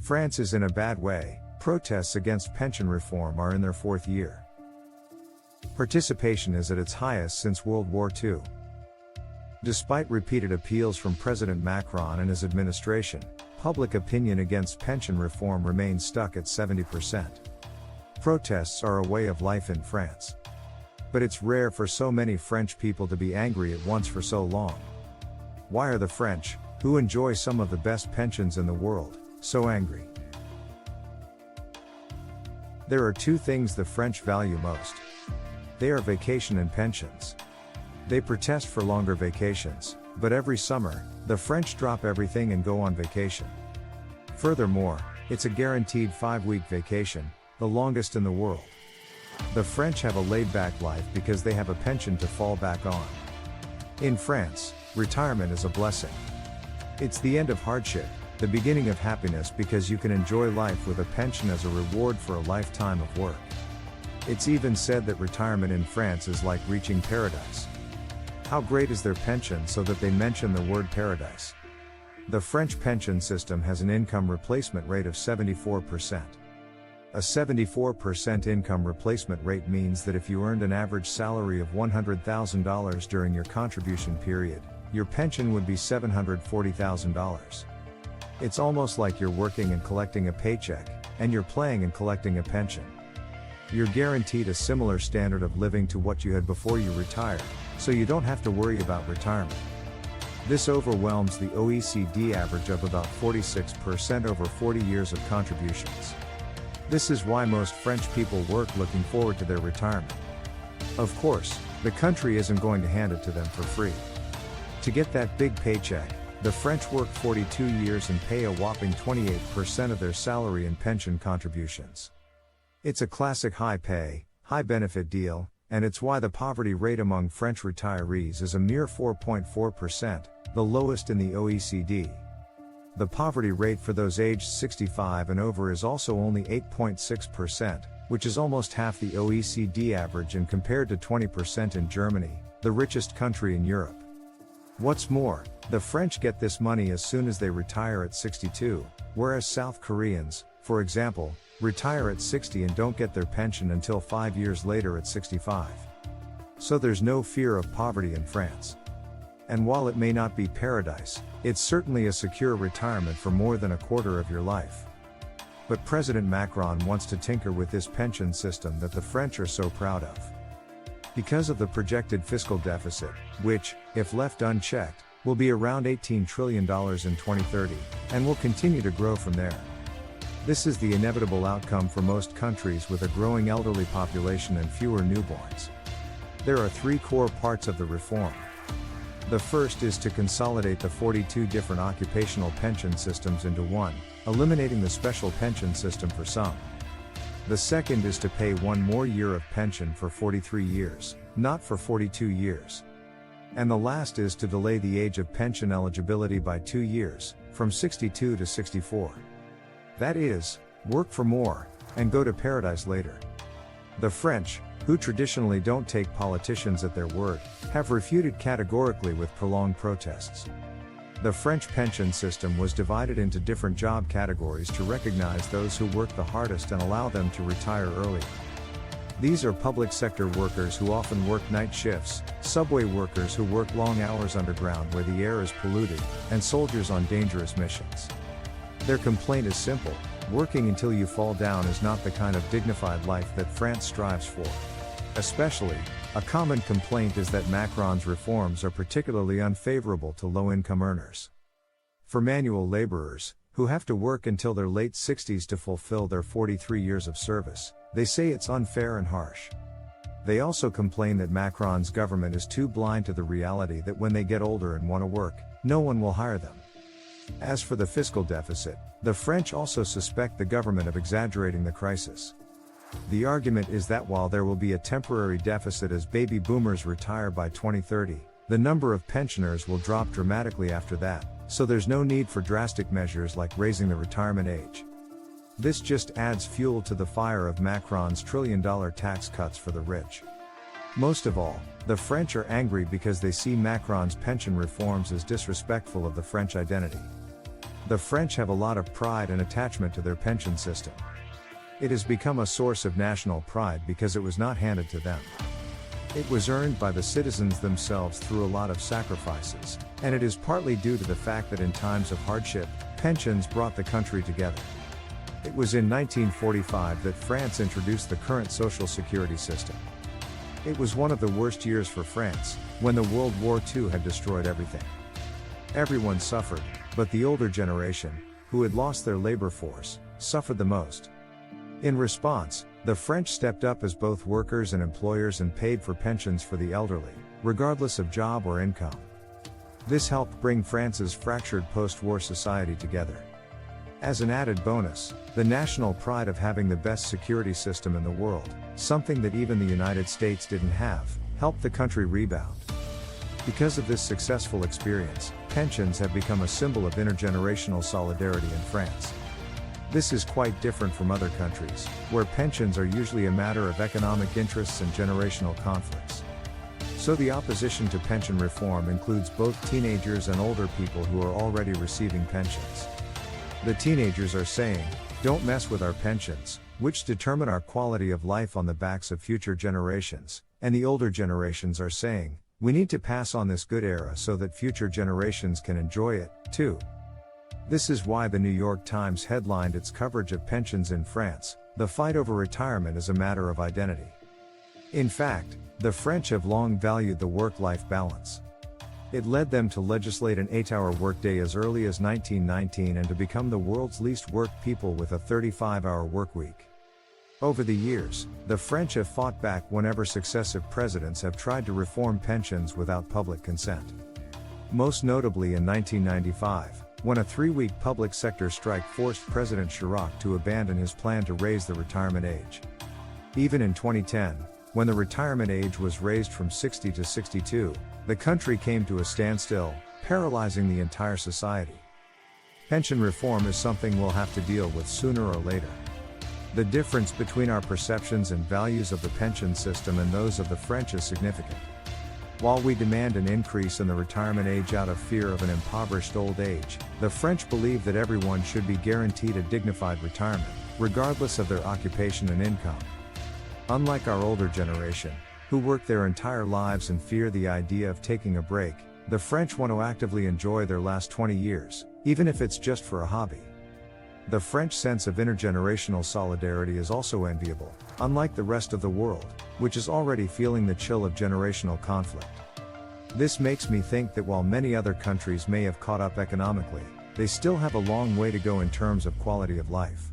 France is in a bad way. Protests against pension reform are in their fourth year. Participation is at its highest since World War II. Despite repeated appeals from President Macron and his administration, public opinion against pension reform remains stuck at 70%. Protests are a way of life in France. But it's rare for so many French people to be angry at once for so long. Why are the French, who enjoy some of the best pensions in the world, so angry? There are two things the French value most. They are vacation and pensions. They protest for longer vacations, but every summer, the French drop everything and go on vacation. Furthermore, it's a guaranteed 5-week vacation, the longest in the world. The French have a laid-back life because they have a pension to fall back on. In France, retirement is a blessing. It's the end of hardship, the beginning of happiness because you can enjoy life with a pension as a reward for a lifetime of work. It's even said that retirement in France is like reaching paradise. How great is their pension so that they mention the word paradise? The French pension system has an income replacement rate of 74%. A 74% income replacement rate means that if you earned an average salary of $100,000 during your contribution period, your pension would be $740,000. It's almost like you're working and collecting a paycheck, and you're playing and collecting a pension. You're guaranteed a similar standard of living to what you had before you retired, so you don't have to worry about retirement. This overwhelms the OECD average of about 46% over 40 years of contributions. This is why most French people work looking forward to their retirement. Of course, the country isn't going to hand it to them for free. To get that big paycheck, the French work 42 years and pay a whopping 28% of their salary in pension contributions. It's a classic high pay, high benefit deal, and it's why the poverty rate among French retirees is a mere 4.4%, the lowest in the OECD. The poverty rate for those aged 65 and over is also only 8.6%, which is almost half the OECD average and compared to 20% in Germany, the richest country in Europe. What's more, the French get this money as soon as they retire at 62, whereas South Koreans, for example, retire at 60 and don't get their pension until 5 years later at 65. So there's no fear of poverty in France. And while it may not be paradise, it's certainly a secure retirement for more than a quarter of your life. But President Macron wants to tinker with this pension system that the French are so proud of. Because of the projected fiscal deficit, which, if left unchecked, will be around $18 trillion in 2030, and will continue to grow from there. This is the inevitable outcome for most countries with a growing elderly population and fewer newborns. There are three core parts of the reform. The first is to consolidate the 42 different occupational pension systems into one, eliminating the special pension system for some. The second is to pay one more year of pension for 43 years, not for 42 years. And the last is to delay the age of pension eligibility by 2 years, from 62 to 64. That is, work for more, and go to paradise later. The French, who traditionally don't take politicians at their word, have refuted categorically with prolonged protests. The French pension system was divided into different job categories to recognize those who work the hardest and allow them to retire early. These are public sector workers who often work night shifts, subway workers who work long hours underground where the air is polluted, and soldiers on dangerous missions. Their complaint is simple: working until you fall down is not the kind of dignified life that France strives for. Especially, a common complaint is that Macron's reforms are particularly unfavorable to low-income earners. For manual laborers, who have to work until their late 60s to fulfill their 43 years of service, they say it's unfair and harsh. They also complain that Macron's government is too blind to the reality that when they get older and want to work, no one will hire them. As for the fiscal deficit, the French also suspect the government of exaggerating the crisis. The argument is that while there will be a temporary deficit as baby boomers retire by 2030, the number of pensioners will drop dramatically after that, so there's no need for drastic measures like raising the retirement age. This just adds fuel to the fire of Macron's trillion-dollar tax cuts for the rich. Most of all, the French are angry because they see Macron's pension reforms as disrespectful of the French identity. The French have a lot of pride and attachment to their pension system. It has become a source of national pride because it was not handed to them. It was earned by the citizens themselves through a lot of sacrifices, and it is partly due to the fact that in times of hardship, pensions brought the country together. It was in 1945 that France introduced the current social security system. It was one of the worst years for France, when the World War II had destroyed everything. Everyone suffered, but the older generation, who had lost their labor force, suffered the most. In response, the French stepped up as both workers and employers and paid for pensions for the elderly, regardless of job or income. This helped bring France's fractured post-war society together. As an added bonus, the national pride of having the best security system in the world, something that even the United States didn't have, helped the country rebound. Because of this successful experience, pensions have become a symbol of intergenerational solidarity in France. This is quite different from other countries, where pensions are usually a matter of economic interests and generational conflicts. So the opposition to pension reform includes both teenagers and older people who are already receiving pensions. The teenagers are saying, "Don't mess with our pensions, which determine our quality of life on the backs of future generations," and the older generations are saying, "We need to pass on this good era so that future generations can enjoy it, too." This is why the New York Times headlined its coverage of pensions in France, "The fight over retirement is a matter of identity." In fact, the French have long valued the work-life balance. It led them to legislate an 8-hour workday as early as 1919 and to become the world's least worked people with a 35-hour workweek. Over the years, the French have fought back whenever successive presidents have tried to reform pensions without public consent. Most notably in 1995, when a 3-week public sector strike forced President Chirac to abandon his plan to raise the retirement age. Even in 2010, when the retirement age was raised from 60 to 62, the country came to a standstill, paralyzing the entire society. Pension reform is something we'll have to deal with sooner or later. The difference between our perceptions and values of the pension system and those of the French is significant. While we demand an increase in the retirement age out of fear of an impoverished old age, the French believe that everyone should be guaranteed a dignified retirement, regardless of their occupation and income. Unlike our older generation, who work their entire lives and fear the idea of taking a break, the French want to actively enjoy their last 20 years, even if it's just for a hobby. The French sense of intergenerational solidarity is also enviable, unlike the rest of the world, which is already feeling the chill of generational conflict. This makes me think that while many other countries may have caught up economically, they still have a long way to go in terms of quality of life.